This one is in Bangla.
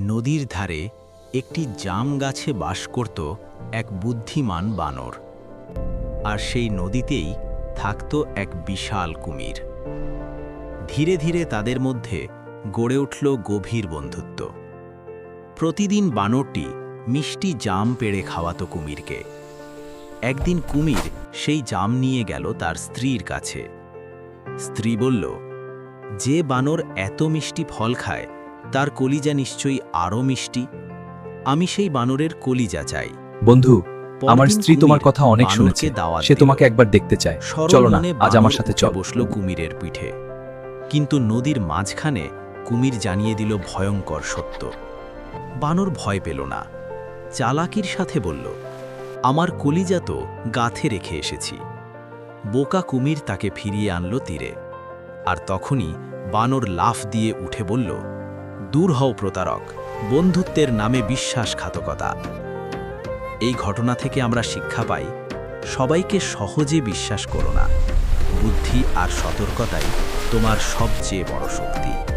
নদীর ধারে একটি জাম গাছে বাস করত এক বুদ্ধিমান বানর। আর সেই নদীতেই থাকত এক বিশাল কুমির। ধীরে ধীরে তাদের মধ্যে গড়ে উঠল গভীর বন্ধুত্ব। প্রতিদিন বানরটি মিষ্টি জাম পেড়ে খাওয়াতো কুমিরকে। একদিন কুমির সেই জাম নিয়ে গেল তার স্ত্রীর কাছে। স্ত্রী বলল, যে বানর এত মিষ্টি ফল খায় তার কলিজা নিশ্চয়ই আরও মিষ্টি। আমি সেই বানরের কলিজা চাই। বন্ধু, আমার পরদিন স্ত্রী তোমার কুমির কথা অনেক বানরকে শুনেছে, দাওয়াত সে দিল। তোমাকে একবার দেখতে চায়। সরল চলো না, মনে আজ আমার সাথে উঠে চল। বসল কুমিরের পিঠে। কিন্তু নদীর মাঝখানে কুমির জানিয়ে দিল ভয়ঙ্কর সত্য। বানর ভয় পেল না, চালাকির সাথে বলল, আমার কলিজা তো গাথে রেখে এসেছি। বোকা কুমির তাকে ফিরিয়ে আনল তীরে। আর তখনই বানর লাফ দিয়ে উঠে বলল, দূর হও প্রতারক, বন্ধুত্বের নামে বিশ্বাসঘাতকতা। এই ঘটনা থেকে আমরা শিক্ষা পাই, সবাইকে সহজে বিশ্বাস করো না। বুদ্ধি আর সতর্কতাই তোমার সবচেয়ে বড় শক্তি।